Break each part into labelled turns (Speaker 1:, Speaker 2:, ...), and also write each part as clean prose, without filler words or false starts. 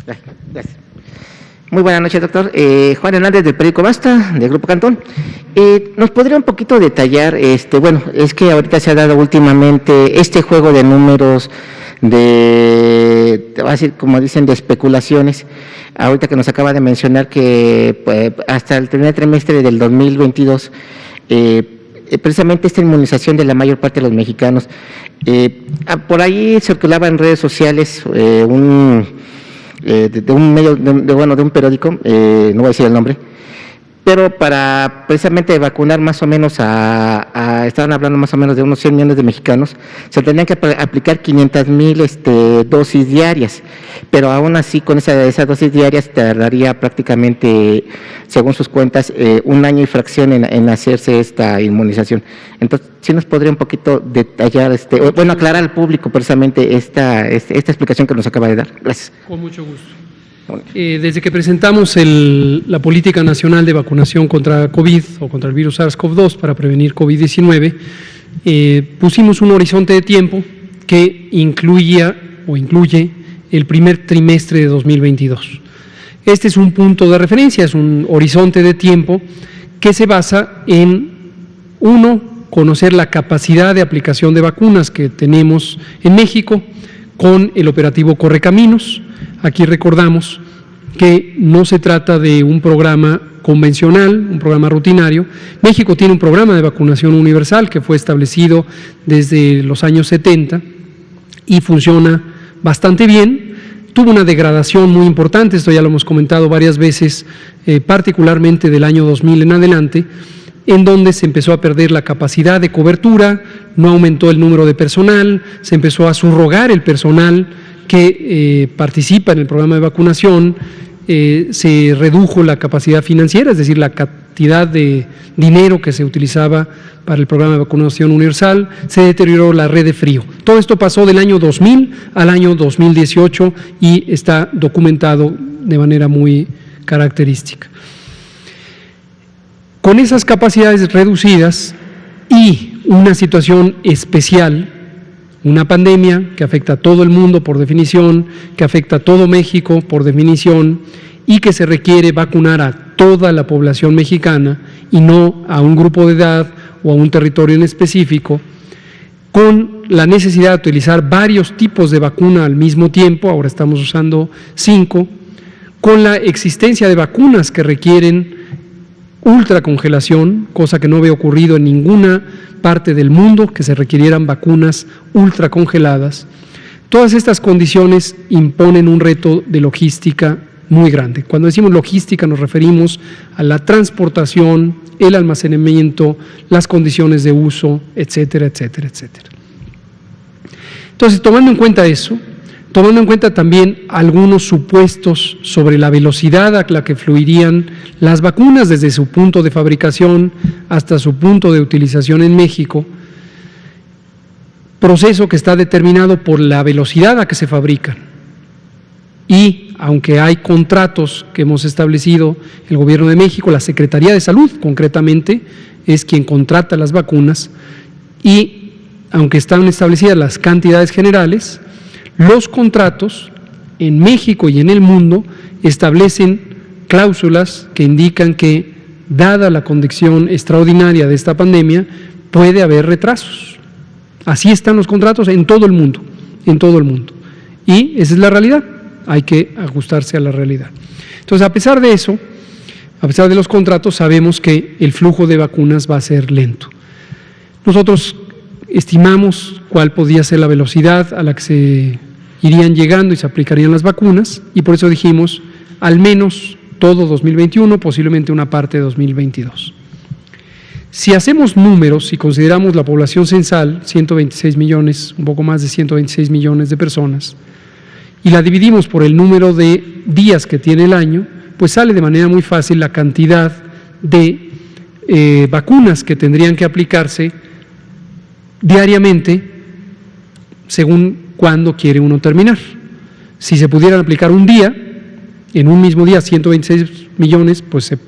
Speaker 1: Gracias. Muy buenas noches, doctor. Juan Hernández, del periódico Basta, del Grupo Cantón. ¿Nos podría un poquito detallar, bueno, es que ahorita se ha dado últimamente este juego de números te voy a decir, como dicen, de especulaciones, ahorita que nos acaba de mencionar que pues, hasta el primer trimestre del 2022, precisamente esta inmunización de la mayor parte de los mexicanos, por ahí circulaba en redes sociales de un medio, de un periódico, no voy a decir el nombre, pero para precisamente vacunar más o menos estaban hablando más o menos de unos 100 millones de mexicanos, se tendrían que aplicar 500,000 dosis diarias, pero aún así con esas dosis diarias tardaría prácticamente, según sus cuentas, 1 año y fracción en hacerse esta inmunización. Entonces, ¿sí nos podría un poquito detallar, aclarar al público precisamente esta explicación que nos acaba de dar? Gracias.
Speaker 2: Con mucho gusto. Desde que presentamos la Política Nacional de Vacunación contra COVID o contra el virus SARS-CoV-2 para prevenir COVID-19, pusimos un horizonte de tiempo que incluye el primer trimestre de 2022. Este es un punto de referencia, es un horizonte de tiempo que se basa en, uno, conocer la capacidad de aplicación de vacunas que tenemos en México con el operativo Correcaminos. Aquí recordamos que no se trata de un programa convencional, un programa rutinario. México tiene un programa de vacunación universal que fue establecido desde los años 70 y funciona bastante bien. Tuvo una degradación muy importante, esto ya lo hemos comentado varias veces, particularmente del año 2000 en adelante, en donde se empezó a perder la capacidad de cobertura, no aumentó el número de personal, se empezó a subrogar el personal que participa en el programa de vacunación, se redujo la capacidad financiera, es decir, la cantidad de dinero que se utilizaba para el programa de vacunación universal, se deterioró la red de frío. Todo esto pasó del año 2000 al año 2018 y está documentado de manera muy característica. Con esas capacidades reducidas y una situación especial, una pandemia que afecta a todo el mundo por definición, que afecta a todo México por definición y que se requiere vacunar a toda la población mexicana y no a un grupo de edad o a un territorio en específico, con la necesidad de utilizar varios tipos de vacuna al mismo tiempo, ahora estamos usando 5, con la existencia de vacunas que requieren ultracongelación, cosa que no había ocurrido en ninguna parte del mundo, que se requirieran vacunas ultracongeladas. Todas estas condiciones imponen un reto de logística muy grande. Cuando decimos logística nos referimos a la transportación, el almacenamiento, las condiciones de uso, etcétera, etcétera, etcétera. Entonces, tomando en cuenta eso, tomando en cuenta también algunos supuestos sobre la velocidad a la que fluirían las vacunas desde su punto de fabricación hasta su punto de utilización en México, proceso que está determinado por la velocidad a que se fabrican. Y aunque hay contratos que hemos establecido el Gobierno de México, la Secretaría de Salud concretamente es quien contrata las vacunas, y aunque están establecidas las cantidades generales, los contratos en México y en el mundo establecen cláusulas que indican que, dada la condición extraordinaria de esta pandemia, puede haber retrasos. Así están los contratos en todo el mundo, y esa es la realidad, hay que ajustarse a la realidad. Entonces, a pesar de eso, a pesar de los contratos, sabemos que el flujo de vacunas va a ser lento. Nosotros estimamos cuál podría ser la velocidad a la que se irían llegando y se aplicarían las vacunas, y por eso dijimos al menos todo 2021, posiblemente una parte de 2022. Si hacemos números, si consideramos la población censal, 126 millones, un poco más de 126 millones de personas, y la dividimos por el número de días que tiene el año, pues sale de manera muy fácil la cantidad de vacunas que tendrían que aplicarse diariamente según cuándo quiere uno terminar. Si se pudieran aplicar un día, en un mismo día 126 millones, pues se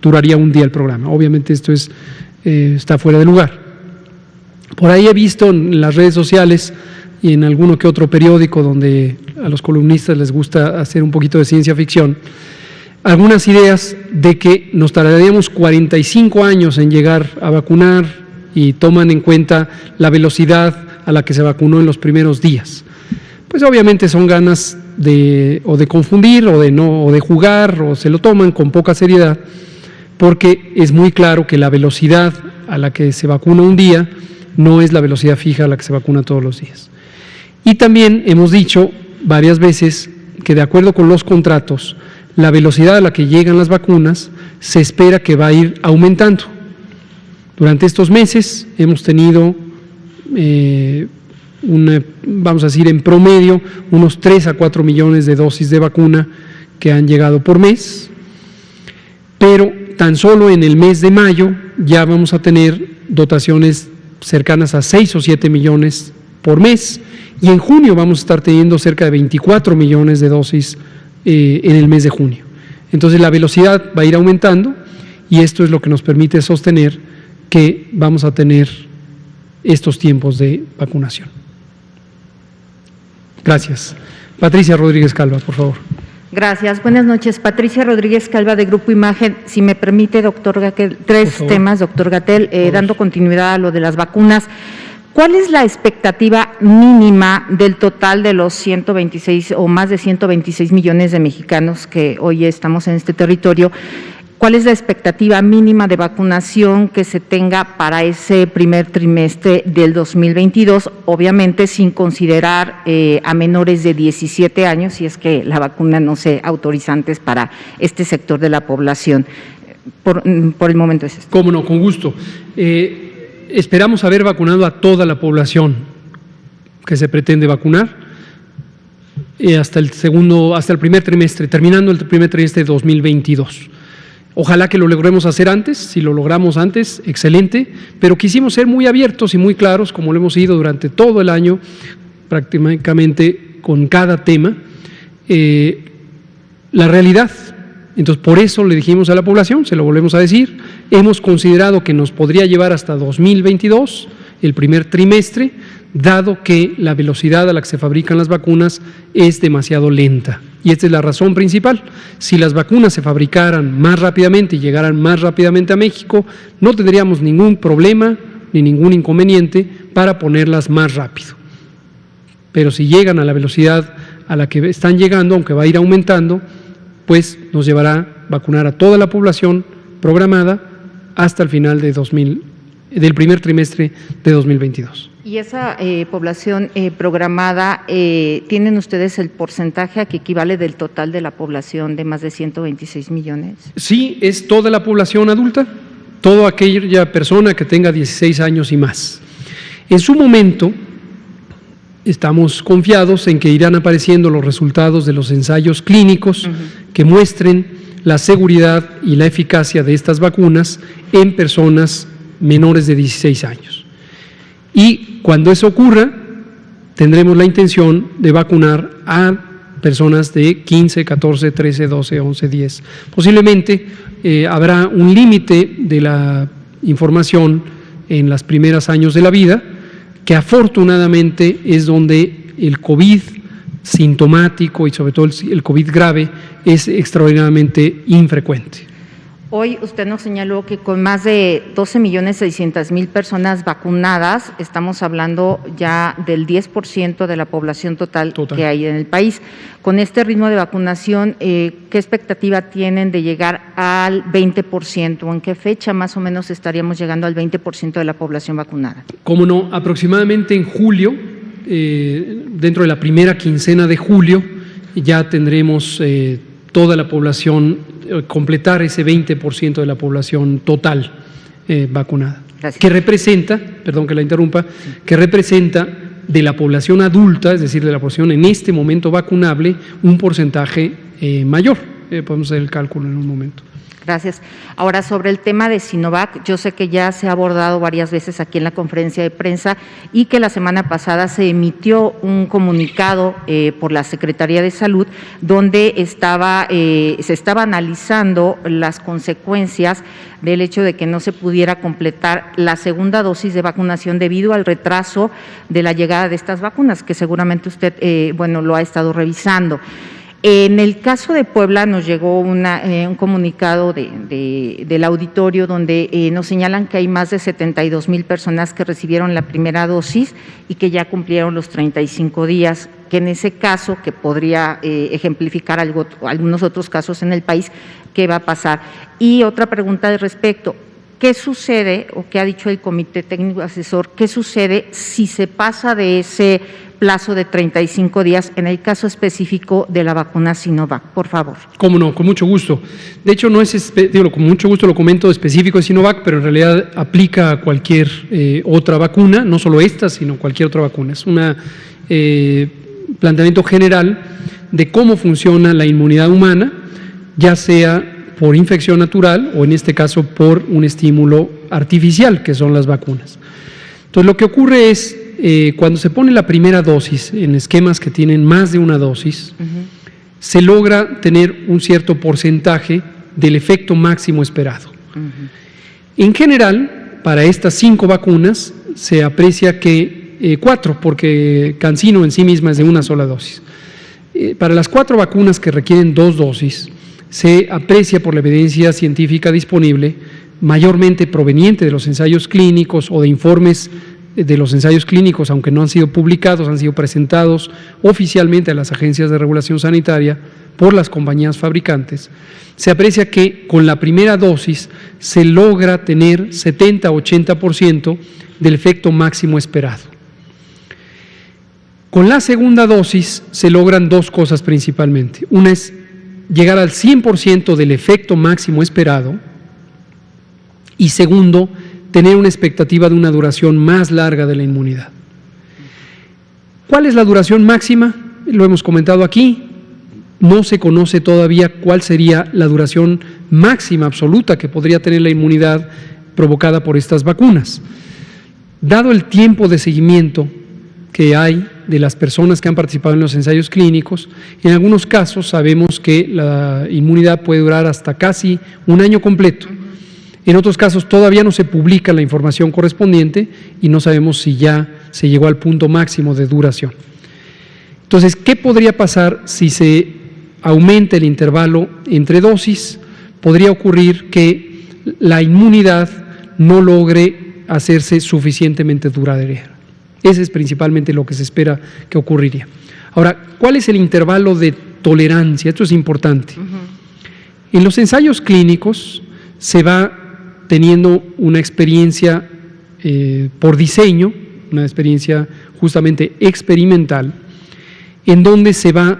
Speaker 2: duraría un día el programa. Obviamente esto está fuera de lugar. Por ahí he visto en las redes sociales y en alguno que otro periódico donde a los columnistas les gusta hacer un poquito de ciencia ficción, algunas ideas de que nos tardaríamos 45 años en llegar a vacunar y toman en cuenta la velocidad a la que se vacunó en los primeros días. Pues obviamente son ganas de confundir o de jugar, o se lo toman con poca seriedad, porque es muy claro que la velocidad a la que se vacuna un día no es la velocidad fija a la que se vacuna todos los días. Y también hemos dicho varias veces que de acuerdo con los contratos, la velocidad a la que llegan las vacunas se espera que va a ir aumentando. Durante estos meses hemos tenido, vamos a decir en promedio, unos 3 a 4 millones de dosis de vacuna que han llegado por mes, pero tan solo en el mes de mayo ya vamos a tener dotaciones cercanas a 6 o 7 millones por mes, y en junio vamos a estar teniendo cerca de 24 millones de dosis en el mes de junio. Entonces la velocidad va a ir aumentando y esto es lo que nos permite sostener que vamos a tener estos tiempos de vacunación. Gracias. Patricia Rodríguez Calva, por favor.
Speaker 3: Gracias. Buenas noches. Patricia Rodríguez Calva, de Grupo Imagen. Si me permite, doctor Gatell, tres temas, doctor Gatell, dando continuidad a lo de las vacunas. ¿Cuál es la expectativa mínima del total de los 126 o más de 126 millones de mexicanos que hoy estamos en este territorio? ¿Cuál es la expectativa mínima de vacunación que se tenga para ese primer trimestre del 2022? Obviamente sin considerar a menores de 17 años, si es que la vacuna no se autoriza antes para este sector de la población. Por el momento es esto.
Speaker 2: Cómo no, con gusto. Esperamos haber vacunado a toda la población que se pretende vacunar hasta el primer trimestre, terminando el primer trimestre de 2022. Ojalá que lo logremos hacer antes. Si lo logramos antes, excelente, pero quisimos ser muy abiertos y muy claros, como lo hemos sido durante todo el año, prácticamente con cada tema, la realidad. Entonces, por eso le dijimos a la población, se lo volvemos a decir, hemos considerado que nos podría llevar hasta 2022, el primer trimestre, dado que la velocidad a la que se fabrican las vacunas es demasiado lenta. Y esta es la razón principal. Si las vacunas se fabricaran más rápidamente y llegaran más rápidamente a México, no tendríamos ningún problema ni ningún inconveniente para ponerlas más rápido. Pero si llegan a la velocidad a la que están llegando, aunque va a ir aumentando, pues nos llevará a vacunar a toda la población programada hasta el final del primer trimestre de 2022.
Speaker 3: ¿Y esa población programada, tienen ustedes el porcentaje a que equivale del total de la población de más de 126 millones?
Speaker 2: Sí, es toda la población adulta, toda aquella persona que tenga 16 años y más. En su momento, estamos confiados en que irán apareciendo los resultados de los ensayos clínicos que muestren la seguridad y la eficacia de estas vacunas en personas menores de 16 años. Y cuando eso ocurra, tendremos la intención de vacunar a personas de 15, 14, 13, 12, 11, 10. Posiblemente habrá un límite de la información en los primeros años de la vida, que afortunadamente es donde el COVID sintomático y sobre todo el COVID grave es extraordinariamente infrecuente.
Speaker 3: Hoy usted nos señaló que con más de 12.600.000 personas vacunadas, estamos hablando ya del 10% de la población total que hay en el país. Con este ritmo de vacunación, ¿qué expectativa tienen de llegar al 20%? ¿En qué fecha más o menos estaríamos llegando al 20% de la población vacunada? Cómo
Speaker 2: no, aproximadamente en julio, dentro de la primera quincena de julio, ya tendremos toda la población, completar ese 20% de la población total vacunada. Gracias. Que representa, perdón que la interrumpa, que representa de la población adulta, es decir, de la población en este momento vacunable, un porcentaje mayor. Podemos hacer el cálculo en un momento.
Speaker 3: Gracias. Ahora, sobre el tema de Sinovac, yo sé que ya se ha abordado varias veces aquí en la conferencia de prensa y que la semana pasada se emitió un comunicado por la Secretaría de Salud donde se estaba analizando las consecuencias del hecho de que no se pudiera completar la segunda dosis de vacunación debido al retraso de la llegada de estas vacunas, que seguramente usted, lo ha estado revisando. En el caso de Puebla nos llegó un comunicado del auditorio donde nos señalan que hay más de 72,000 personas que recibieron la primera dosis y que ya cumplieron los 35 días, que en ese caso, que podría ejemplificar algunos otros casos en el país, ¿qué va a pasar? Y otra pregunta al respecto, ¿qué sucede, o qué ha dicho el Comité Técnico Asesor, qué sucede si se pasa de ese plazo de 35 días en el caso específico de la vacuna Sinovac? Por favor.
Speaker 2: Cómo no, con mucho gusto. De hecho, no es, con mucho gusto lo comento específico de Sinovac, pero en realidad aplica a cualquier otra vacuna, no solo esta, sino cualquier otra vacuna. Es un planteamiento general de cómo funciona la inmunidad humana, ya sea por infección natural o en este caso por un estímulo artificial, que son las vacunas. Entonces, lo que ocurre es, cuando se pone la primera dosis en esquemas que tienen más de una dosis, se logra tener un cierto porcentaje del efecto máximo esperado. En general, para estas 5 vacunas se aprecia que 4, porque CanSino en sí misma es de una sola dosis. Para las 4 vacunas que requieren 2 dosis, se aprecia por la evidencia científica disponible, mayormente proveniente de los ensayos clínicos o de informes de los ensayos clínicos, aunque no han sido publicados, han sido presentados oficialmente a las agencias de regulación sanitaria por las compañías fabricantes, se aprecia que con la primera dosis se logra tener 70-80% del efecto máximo esperado. Con la segunda dosis se logran 2 cosas principalmente. Una es llegar al 100% del efecto máximo esperado y segundo, tener una expectativa de una duración más larga de la inmunidad. ¿Cuál es la duración máxima? Lo hemos comentado aquí. No se conoce todavía cuál sería la duración máxima absoluta que podría tener la inmunidad provocada por estas vacunas. Dado el tiempo de seguimiento que hay de las personas que han participado en los ensayos clínicos, en algunos casos sabemos que la inmunidad puede durar hasta casi un año completo. En otros casos todavía no se publica la información correspondiente y no sabemos si ya se llegó al punto máximo de duración. Entonces, ¿qué podría pasar si se aumenta el intervalo entre dosis? Podría ocurrir que la inmunidad no logre hacerse suficientemente duradera. Ese es principalmente lo que se espera que ocurriría. Ahora, ¿cuál es el intervalo de tolerancia? Esto es importante. En los ensayos clínicos se va teniendo una experiencia por diseño, una experiencia justamente experimental, en donde se va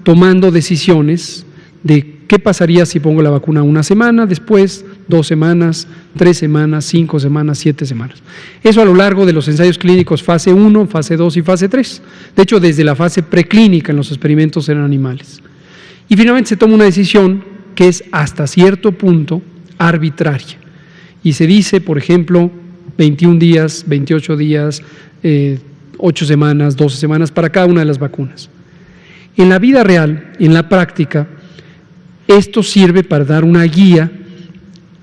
Speaker 2: tomando decisiones de qué pasaría si pongo la vacuna una semana, después 2 semanas, 3 semanas, 5 semanas, 7 semanas. Eso a lo largo de los ensayos clínicos fase 1, fase 2 y fase 3. De hecho, desde la fase preclínica en los experimentos en animales. Y finalmente se toma una decisión que es hasta cierto punto arbitraria. Y se dice, por ejemplo, 21 días, 28 días, 8 semanas, 12 semanas para cada una de las vacunas. En la vida real, en la práctica, esto sirve para dar una guía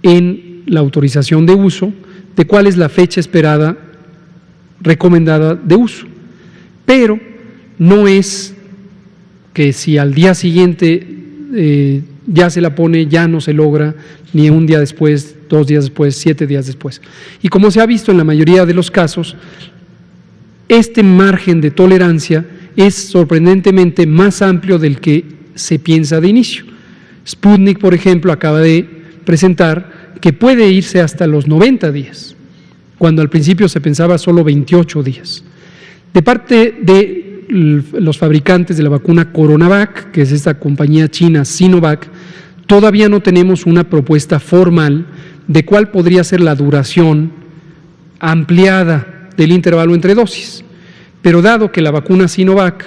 Speaker 2: en la autorización de uso de cuál es la fecha esperada recomendada de uso. Pero no es que si al día siguiente ya se la pone, ya no se logra, ni un día después, 2 días después, 7 días después. Y como se ha visto en la mayoría de los casos, este margen de tolerancia es sorprendentemente más amplio del que se piensa de inicio. Sputnik, por ejemplo, acaba de presentar que puede irse hasta los 90 días, cuando al principio se pensaba solo 28 días. De parte de los fabricantes de la vacuna CoronaVac, que es esta compañía china Sinovac, todavía no tenemos una propuesta formal de cuál podría ser la duración ampliada del intervalo entre dosis. Pero dado que la vacuna Sinovac,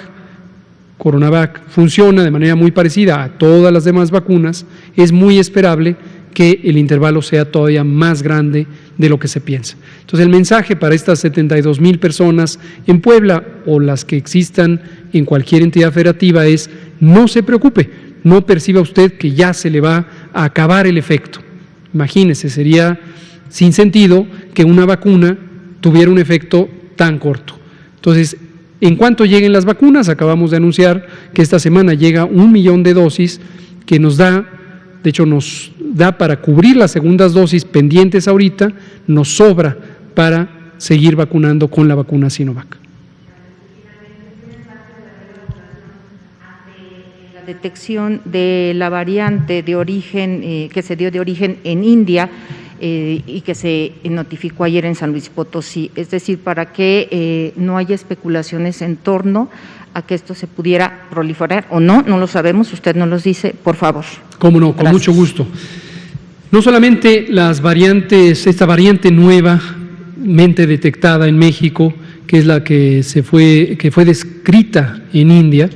Speaker 2: CoronaVac, funciona de manera muy parecida a todas las demás vacunas, es muy esperable que el intervalo sea todavía más grande de lo que se piensa. Entonces, el mensaje para estas 72,000 personas en Puebla o las que existan en cualquier entidad federativa es: no se preocupe, no perciba usted que ya se le va a acabar el efecto. Imagínese, sería sin sentido que una vacuna tuviera un efecto tan corto. Entonces, en cuanto lleguen las vacunas, acabamos de anunciar que esta semana llega 1 millón de dosis que nos da para cubrir las segundas dosis pendientes ahorita, nos sobra para seguir vacunando con la vacuna Sinovac.
Speaker 3: La detección de la variante de origen que se dio de origen en India y que se notificó ayer en San Luis Potosí, es decir, para que no haya especulaciones en torno a que esto se pudiera proliferar o no lo sabemos, usted nos los dice, por favor.
Speaker 2: Cómo no, con
Speaker 3: Gracias.
Speaker 2: mucho gusto. No solamente las variantes, esta variante nuevamente detectada en México, que es la que fue descrita en India,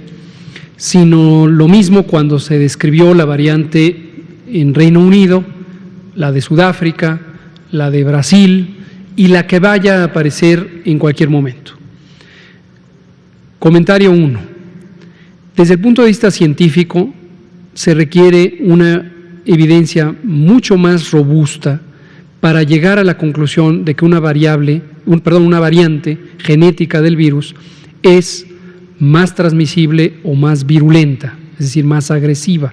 Speaker 2: sino lo mismo cuando se describió la variante en Reino Unido, la de Sudáfrica, la de Brasil y la que vaya a aparecer en cualquier momento. Comentario 1. Desde el punto de vista científico, se requiere una evidencia mucho más robusta para llegar a la conclusión de que una variante genética del virus es más transmisible o más virulenta, es decir, más agresiva.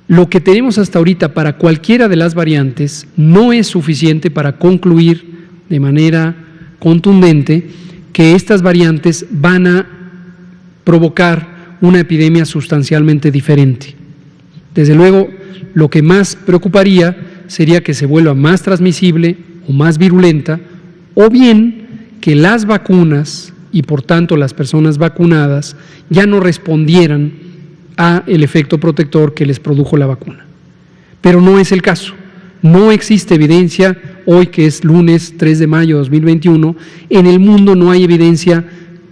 Speaker 2: Lo que tenemos hasta ahorita para cualquiera de las variantes no es suficiente para concluir de manera contundente que estas variantes van a provocar una epidemia sustancialmente diferente. Desde luego, lo que más preocuparía sería que se vuelva más transmisible o más virulenta, o bien que las vacunas y por tanto las personas vacunadas ya no respondieran a el efecto protector que les produjo la vacuna. Pero no es el caso. No existe evidencia, hoy que es lunes 3 de mayo de 2021, en el mundo no hay evidencia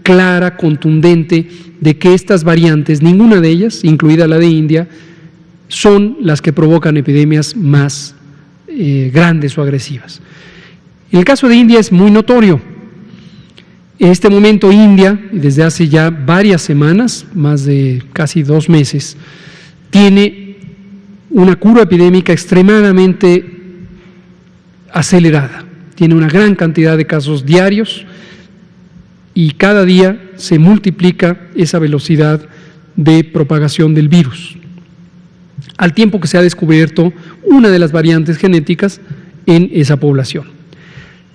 Speaker 2: clara, contundente, de que estas variantes, ninguna de ellas, incluida la de India, son las que provocan epidemias más grandes o agresivas. En el caso de India es muy notorio. En este momento India, desde hace ya varias semanas, más de casi 2 meses, tiene una curva epidémica extremadamente acelerada. Tiene una gran cantidad de casos diarios y cada día se multiplica esa velocidad de propagación del virus, al tiempo que se ha descubierto una de las variantes genéticas en esa población.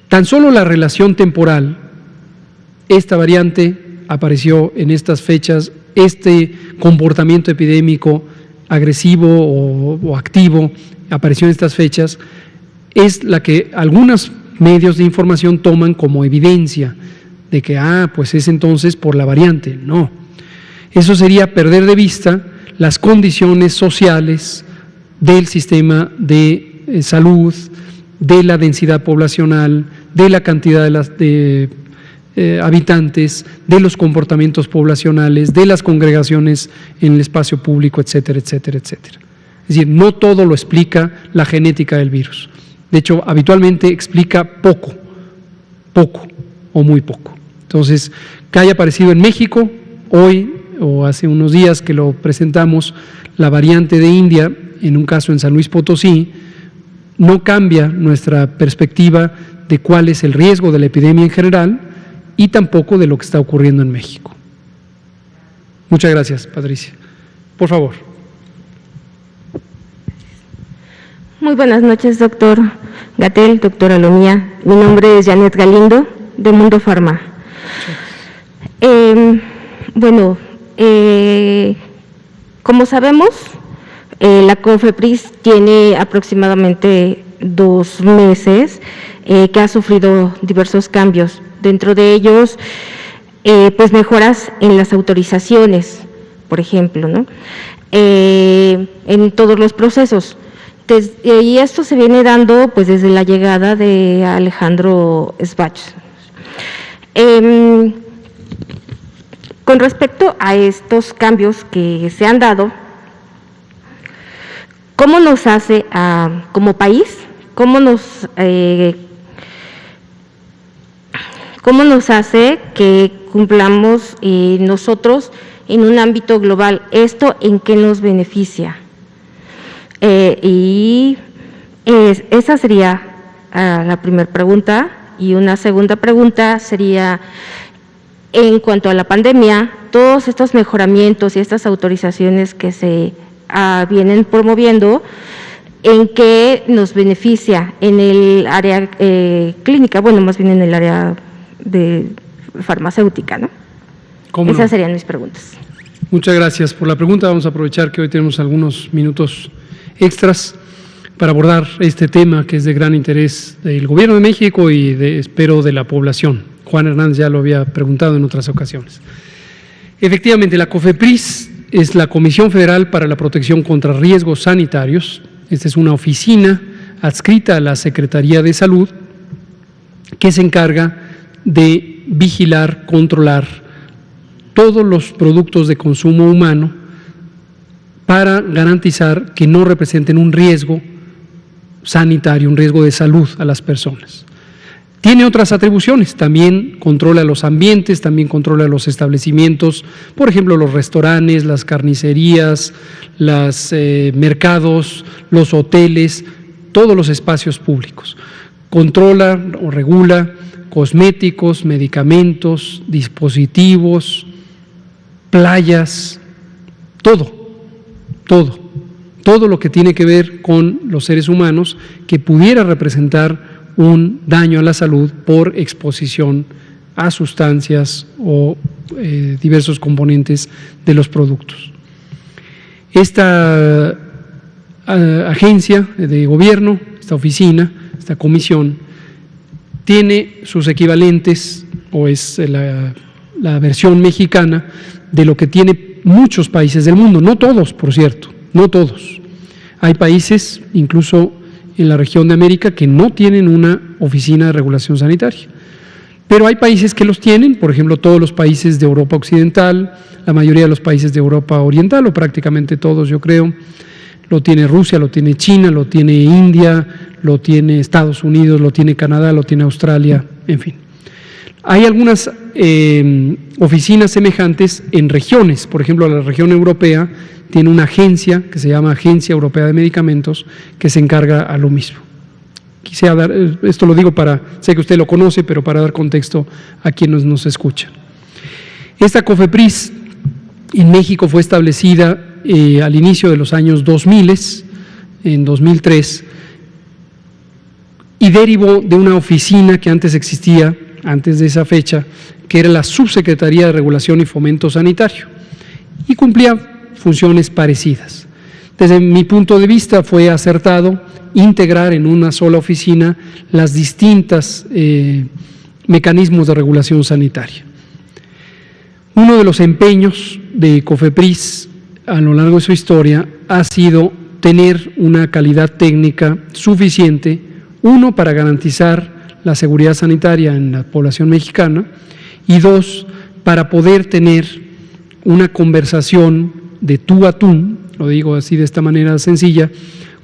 Speaker 2: Tan solo la relación temporal, esta variante apareció en estas fechas, este comportamiento epidémico agresivo o activo apareció en estas fechas, es la que algunos medios de información toman como evidencia de que, pues es entonces por la variante. No, eso sería perder de vista las condiciones sociales del sistema de salud, de la densidad poblacional, de la cantidad de habitantes, de los comportamientos poblacionales, de las congregaciones en el espacio público, etcétera, etcétera, etcétera. Es decir, no todo lo explica la genética del virus. De hecho, habitualmente explica poco o muy poco. Entonces, que haya aparecido en México hoy o hace unos días que lo presentamos, la variante de India, en un caso en San Luis Potosí, no cambia nuestra perspectiva de cuál es el riesgo de la epidemia en general y tampoco de lo que está ocurriendo en México. Muchas gracias, Patricia. Por favor.
Speaker 4: Muy buenas noches, doctor Gatell, doctora Lomía. Mi nombre es Janet Galindo, de Mundo Pharma. Como sabemos, la COFEPRIS tiene aproximadamente 2 meses que ha sufrido diversos cambios. Dentro de ellos, pues mejoras en las autorizaciones, por ejemplo, ¿no? En todos los procesos. Y esto se viene dando pues desde la llegada de Alejandro Sbach. Con respecto a estos cambios que se han dado, ¿cómo nos hace como país? ¿Cómo nos hace que cumplamos nosotros en un ámbito global? ¿Esto en qué nos beneficia? Esa sería la primera pregunta. Y una segunda pregunta sería, en cuanto a la pandemia, todos estos mejoramientos y estas autorizaciones que se vienen promoviendo, ¿en qué nos beneficia? En el área clínica, bueno, más bien en el área de farmacéutica, ¿no?
Speaker 2: ¿Cómo
Speaker 4: Esas
Speaker 2: no?
Speaker 4: serían mis preguntas.
Speaker 2: Muchas gracias por la pregunta. Vamos a aprovechar que hoy tenemos algunos minutos extras para abordar este tema que es de gran interés del Gobierno de México y espero de la población. Juan Hernández ya lo había preguntado en otras ocasiones. Efectivamente, la COFEPRIS es la Comisión Federal para la Protección contra Riesgos Sanitarios. Esta es una oficina adscrita a la Secretaría de Salud que se encarga de vigilar, controlar todos los productos de consumo humano para garantizar que no representen un riesgo sanitario, un riesgo de salud a las personas. Tiene otras atribuciones, también controla los ambientes, también controla los establecimientos, por ejemplo, los restaurantes, las carnicerías, los mercados, los hoteles, todos los espacios públicos. Controla o regula cosméticos, medicamentos, dispositivos, playas, todo lo que tiene que ver con los seres humanos que pudiera representar un daño a la salud por exposición a sustancias o diversos componentes de los productos. Esta agencia de gobierno, esta oficina, esta comisión, tiene sus equivalentes, o es la versión mexicana de lo que tiene muchos países del mundo, no todos, por cierto, no todos. Hay países, incluso en la región de América, que no tienen una oficina de regulación sanitaria. Pero hay países que los tienen, por ejemplo, todos los países de Europa Occidental, la mayoría de los países de Europa Oriental, o prácticamente todos, yo creo. Lo tiene Rusia, lo tiene China, lo tiene India, lo tiene Estados Unidos, lo tiene Canadá, lo tiene Australia, en fin. Hay algunas oficinas semejantes en regiones, por ejemplo, la región europea tiene una agencia que se llama Agencia Europea de Medicamentos que se encarga a lo mismo. Quisiera dar, esto lo digo sé que usted lo conoce, pero para dar contexto a quienes nos escuchan. Esta COFEPRIS en México fue establecida al inicio de los años 2000, en 2003, y derivó de una oficina que antes existía, antes de esa fecha, que era la Subsecretaría de Regulación y Fomento Sanitario, y cumplía funciones parecidas. Desde mi punto de vista fue acertado integrar en una sola oficina las distintas mecanismos de regulación sanitaria. Uno de los empeños de COFEPRIS a lo largo de su historia ha sido tener una calidad técnica suficiente, uno, para garantizar la seguridad sanitaria en la población mexicana, y dos, para poder tener una conversación de tú a tú, lo digo así de esta manera sencilla,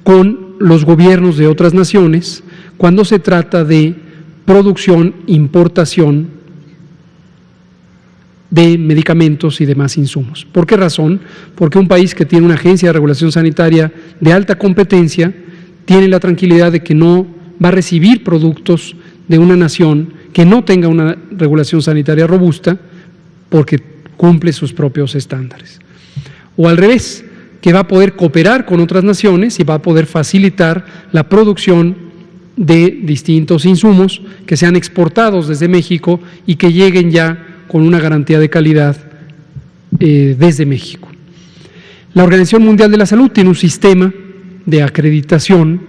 Speaker 2: con los gobiernos de otras naciones cuando se trata de producción, importación de medicamentos y demás insumos. ¿Por qué razón? Porque un país que tiene una agencia de regulación sanitaria de alta competencia tiene la tranquilidad de que no va a recibir productos de una nación que no tenga una regulación sanitaria robusta porque cumple sus propios estándares. O al revés, que va a poder cooperar con otras naciones y va a poder facilitar la producción de distintos insumos que sean exportados desde México y que lleguen ya con una garantía de calidad desde México. La Organización Mundial de la Salud tiene un sistema de acreditación,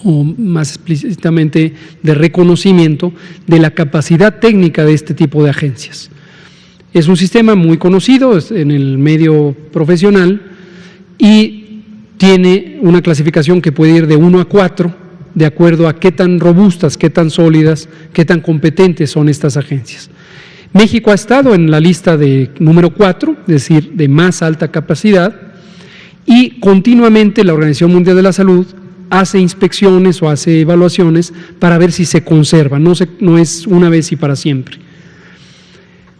Speaker 2: o más explícitamente de reconocimiento de la capacidad técnica de este tipo de agencias. Es un sistema muy conocido en el medio profesional y tiene una clasificación que puede ir de 1 a 4, de acuerdo a qué tan robustas, qué tan sólidas, qué tan competentes son estas agencias. México ha estado en la lista de número 4, es decir, de más alta capacidad, Y continuamente la Organización Mundial de la Salud hace inspecciones o hace evaluaciones para ver si se conserva, no es una vez y para siempre.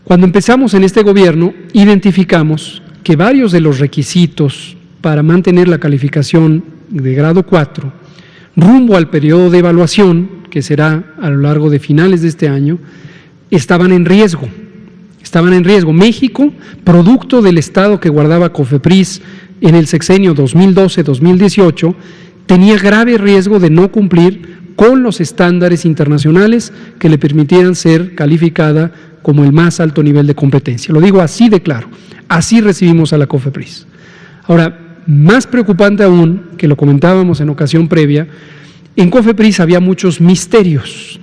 Speaker 2: Cuando empezamos en este gobierno, identificamos que varios de los requisitos para mantener la calificación de grado 4, rumbo al periodo de evaluación, que será a lo largo de finales de este año, estaban en riesgo. México, producto del estado que guardaba COFEPRIS en el sexenio 2012-2018, tenía grave riesgo de no cumplir con los estándares internacionales que le permitieran ser calificada como el más alto nivel de competencia. Lo digo así de claro, así recibimos a la COFEPRIS. Ahora, más preocupante aún, que lo comentábamos en ocasión previa, en COFEPRIS había muchos misterios.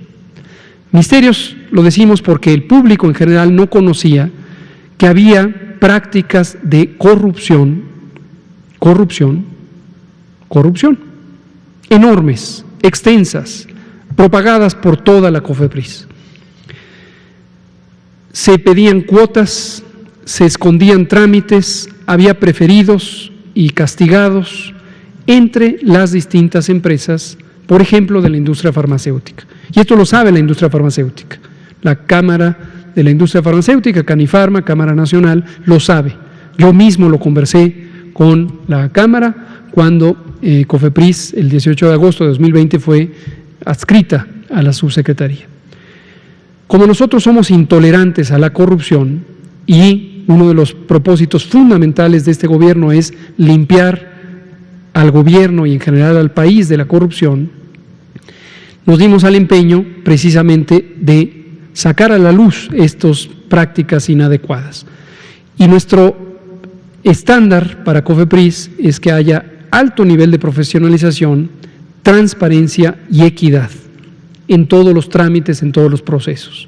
Speaker 2: Misterios lo decimos porque el público en general no conocía que había prácticas de corrupción, enormes, extensas, propagadas por toda la COFEPRIS. Se pedían cuotas, se escondían trámites, había preferidos y castigados entre las distintas empresas, por ejemplo, de la industria farmacéutica. Y esto lo sabe la industria farmacéutica. La Cámara de la Industria Farmacéutica, Canifarma, Cámara Nacional, lo sabe. Yo mismo lo conversé con la Cámara cuando COFEPRIS, el 18 de agosto de 2020, fue adscrita a la subsecretaría. Como nosotros somos intolerantes a la corrupción y uno de los propósitos fundamentales de este gobierno es limpiar al gobierno y en general al país de la corrupción, nos dimos al empeño precisamente de sacar a la luz estas prácticas inadecuadas. Y nuestro estándar para COFEPRIS es que haya alto nivel de profesionalización, transparencia y equidad en todos los trámites, en todos los procesos.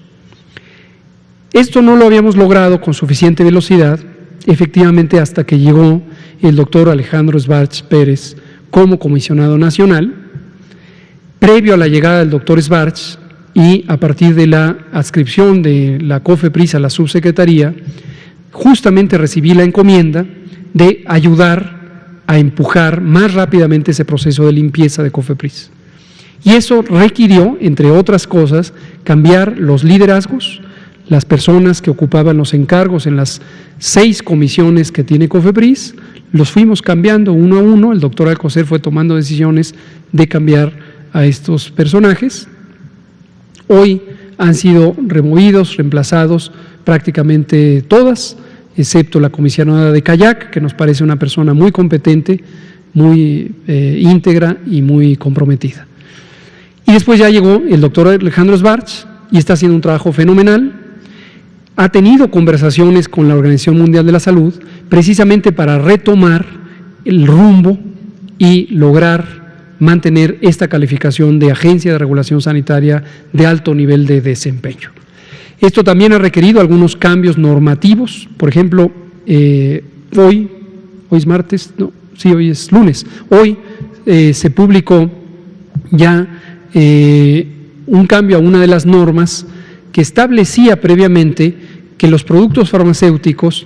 Speaker 2: Esto no lo habíamos logrado con suficiente velocidad, efectivamente, hasta que llegó el doctor Alejandro Schwartz Pérez como comisionado nacional. Previo a la llegada del doctor Schwartz y a partir de la adscripción de la COFEPRIS a la subsecretaría, justamente recibí la encomienda de ayudar a empujar más rápidamente ese proceso de limpieza de COFEPRIS. Y eso requirió, entre otras cosas, cambiar los liderazgos, las personas que ocupaban los encargos en las 6 comisiones que tiene COFEPRIS, los fuimos cambiando uno a uno. El doctor Alcocer fue tomando decisiones de cambiar a estos personajes. Hoy han sido removidos, reemplazados prácticamente todas, excepto la comisionada de Kayak, que nos parece una persona muy competente, muy íntegra y muy comprometida. Y después ya llegó el doctor Alejandro Schwartz y está haciendo un trabajo fenomenal. Ha tenido conversaciones con la Organización Mundial de la Salud precisamente para retomar el rumbo y lograr mantener esta calificación de Agencia de Regulación Sanitaria de alto nivel de desempeño. Esto también ha requerido algunos cambios normativos. Por ejemplo, hoy es martes, no, sí, hoy es lunes. Hoy se publicó ya un cambio a una de las normas que establecía previamente que los productos farmacéuticos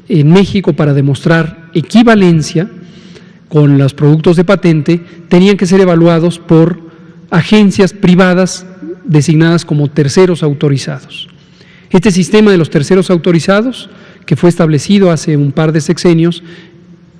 Speaker 2: en México, para demostrar equivalencia con los productos de patente, tenían que ser evaluados por agencias privadas designadas como terceros autorizados. Este sistema de los terceros autorizados, que fue establecido hace un par de sexenios,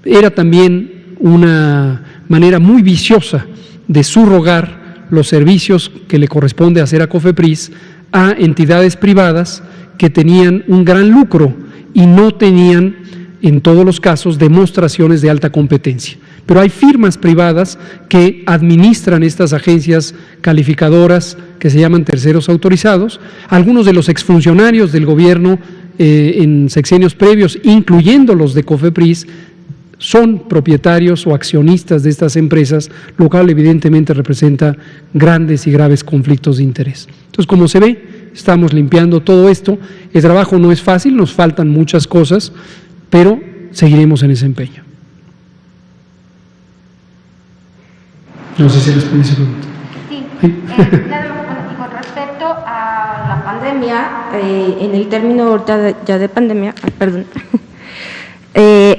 Speaker 2: era también una manera muy viciosa de subrogar los servicios que le corresponde hacer a COFEPRIS a entidades privadas que tenían un gran lucro y no tenían, en todos los casos, demostraciones de alta competencia. Pero hay firmas privadas que administran estas agencias calificadoras que se llaman terceros autorizados. Algunos de los exfuncionarios del gobierno en sexenios previos, incluyendo los de COFEPRIS, son propietarios o accionistas de estas empresas, lo cual evidentemente representa grandes y graves conflictos de interés. Entonces, como se ve, estamos limpiando todo esto. El trabajo no es fácil, nos faltan muchas cosas, pero seguiremos en ese empeño. No sé si responde esa pregunta.
Speaker 4: Sí, con respecto a la pandemia, en el término ahorita ya de pandemia, perdón,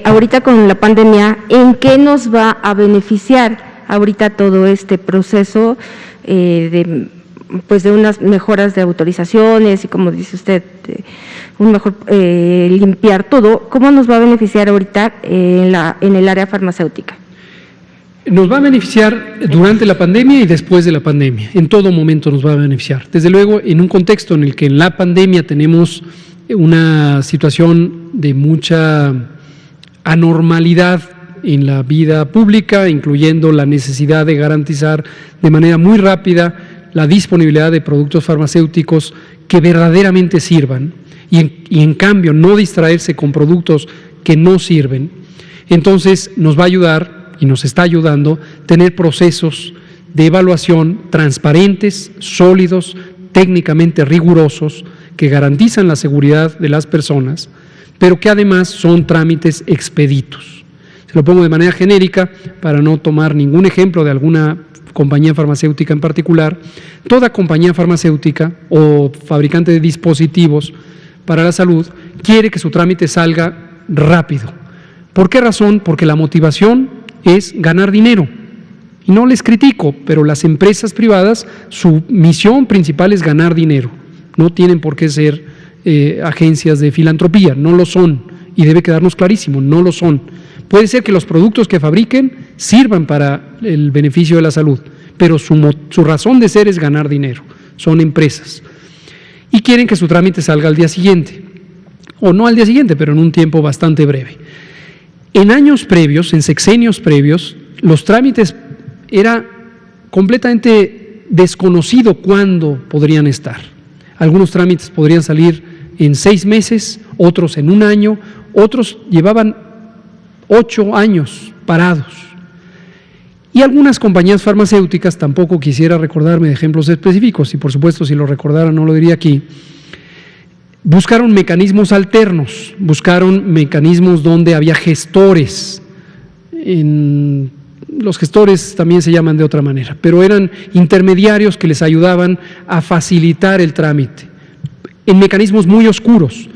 Speaker 4: ahorita con la pandemia, ¿en qué nos va a beneficiar ahorita todo este proceso de unas mejoras de autorizaciones y, como dice usted, un mejor limpiar todo? ¿Cómo nos va a beneficiar ahorita en el área farmacéutica?
Speaker 2: Nos va a beneficiar durante la pandemia y después de la pandemia. En todo momento nos va a beneficiar. Desde luego, en un contexto en el que en la pandemia tenemos una situación de mucha anormalidad en la vida pública, incluyendo la necesidad de garantizar de manera muy rápida la disponibilidad de productos farmacéuticos que verdaderamente sirvan y en cambio no distraerse con productos que no sirven. Entonces nos va a ayudar y nos está ayudando tener procesos de evaluación transparentes, sólidos, técnicamente rigurosos, que garantizan la seguridad de las personas, pero que además son trámites expeditos. Se lo pongo de manera genérica para no tomar ningún ejemplo de alguna compañía farmacéutica en particular. Toda compañía farmacéutica o fabricante de dispositivos para la salud quiere que su trámite salga rápido. ¿Por qué razón? Porque la motivación es ganar dinero. Y no les critico, pero las empresas privadas, su misión principal es ganar dinero. No tienen por qué ser agencias de filantropía, no lo son, y debe quedarnos clarísimo, no lo son. Puede ser que los productos que fabriquen sirvan para el beneficio de la salud, pero su razón de ser es ganar dinero, son empresas. Y quieren que su trámite salga al día siguiente, o no al día siguiente, pero en un tiempo bastante breve. En años previos, en sexenios previos, los trámites era completamente desconocido cuándo podrían estar. Algunos trámites podrían salir en 6 meses, otros en 1 año, otros llevaban 8 años parados. Y algunas compañías farmacéuticas, tampoco quisiera recordarme de ejemplos específicos, y por supuesto si lo recordara no lo diría aquí, buscaron mecanismos alternos, buscaron mecanismos donde había gestores. Los gestores también se llaman de otra manera, pero eran intermediarios que les ayudaban a facilitar el trámite, en mecanismos muy oscuros,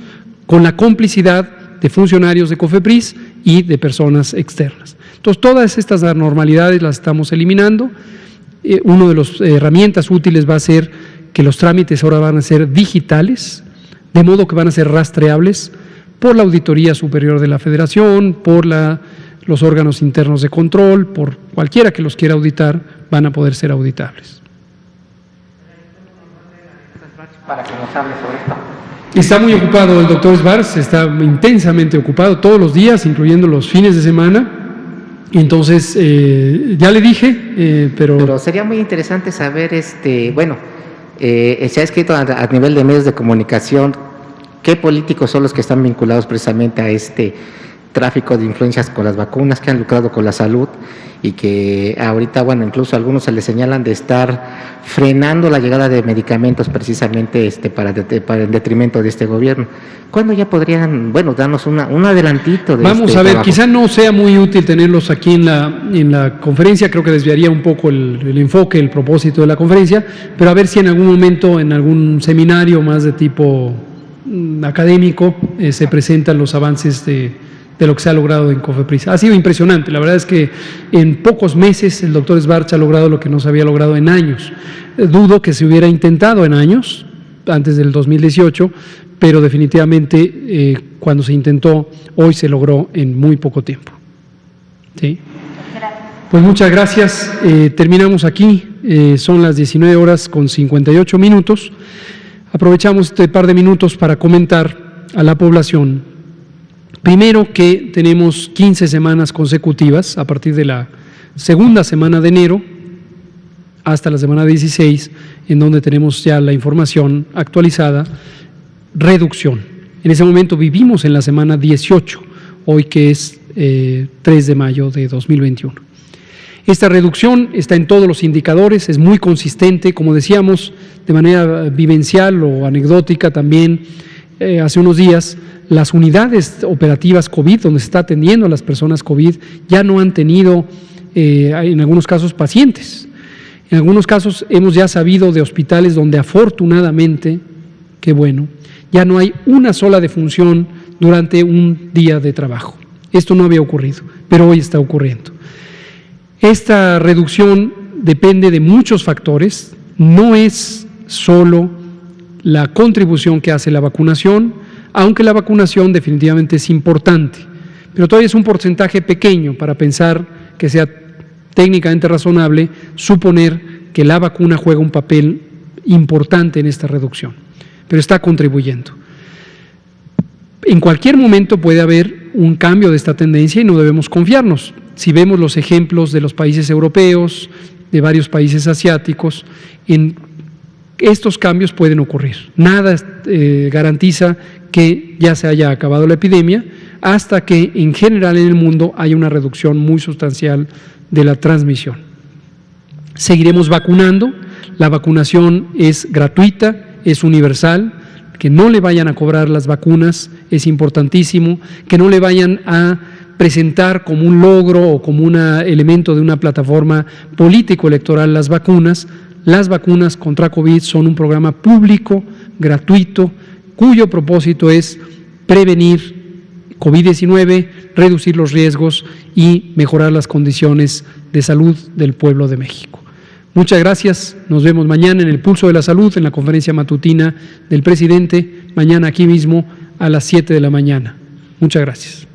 Speaker 2: con la complicidad de funcionarios de COFEPRIS y de personas externas. Entonces, todas estas anormalidades las estamos eliminando. Una de las herramientas útiles va a ser que los trámites ahora van a ser digitales, de modo que van a ser rastreables por la Auditoría Superior de la Federación, por los órganos internos de control, por cualquiera que los quiera auditar, van a poder ser auditables.
Speaker 1: Para que nos hable sobre esto.
Speaker 2: Está muy ocupado el doctor Svars, está intensamente ocupado todos los días, incluyendo los fines de semana. Entonces, ya le dije,
Speaker 1: Pero sería muy interesante saber, se ha escrito a nivel de medios de comunicación qué políticos son los que están vinculados precisamente a este tráfico de influencias con las vacunas, que han lucrado con la salud y que ahorita, incluso a algunos se les señalan de estar frenando la llegada de medicamentos precisamente para el detrimento de este gobierno. ¿Cuándo ya podrían, darnos un adelantito de
Speaker 2: Vamos a ver,
Speaker 1: trabajo?
Speaker 2: quizá no sea muy útil tenerlos aquí en la conferencia, creo que desviaría un poco el enfoque, el propósito de la conferencia, pero a ver si en algún momento, en algún seminario más de tipo académico, se presentan los avances de lo que se ha logrado en COFEPRIS. Ha sido impresionante, la verdad es que en pocos meses el doctor Svarch ha logrado lo que no se había logrado en años. Dudo que se hubiera intentado en años, antes del 2018, pero definitivamente cuando se intentó, hoy se logró en muy poco tiempo. ¿Sí? Pues muchas gracias, terminamos aquí, son las 19:58. Aprovechamos este par de minutos para comentar a la población. Primero, que tenemos 15 semanas consecutivas, a partir de la segunda semana de enero hasta la semana 16, en donde tenemos ya la información actualizada, reducción. En ese momento vivimos en la semana 18, hoy que es 3 de mayo de 2021. Esta reducción está en todos los indicadores, es muy consistente, como decíamos, de manera vivencial o anecdótica también, hace unos días, las unidades operativas COVID, donde se está atendiendo a las personas COVID, ya no han tenido, en algunos casos, pacientes. En algunos casos hemos ya sabido de hospitales donde afortunadamente, qué bueno, ya no hay una sola defunción durante un día de trabajo. Esto no había ocurrido, pero hoy está ocurriendo. Esta reducción depende de muchos factores, no es solo la contribución que hace la vacunación, aunque la vacunación definitivamente es importante, pero todavía es un porcentaje pequeño para pensar que sea técnicamente razonable suponer que la vacuna juega un papel importante en esta reducción, pero está contribuyendo. En cualquier momento puede haber un cambio de esta tendencia y no debemos confiarnos. Si vemos los ejemplos de los países europeos, de varios países asiáticos, en estos cambios pueden ocurrir. Nada garantiza que ya se haya acabado la epidemia hasta que en general en el mundo haya una reducción muy sustancial de la transmisión. Seguiremos vacunando, la vacunación es gratuita, es universal, que no le vayan a cobrar las vacunas es importantísimo, que no le vayan a presentar como un logro o como un elemento de una plataforma político-electoral las vacunas. Las vacunas contra COVID son un programa público, gratuito, cuyo propósito es prevenir COVID-19, reducir los riesgos y mejorar las condiciones de salud del pueblo de México. Muchas gracias, nos vemos mañana en el Pulso de la Salud, en la conferencia matutina del presidente, mañana aquí mismo a las 7 de la mañana. Muchas gracias.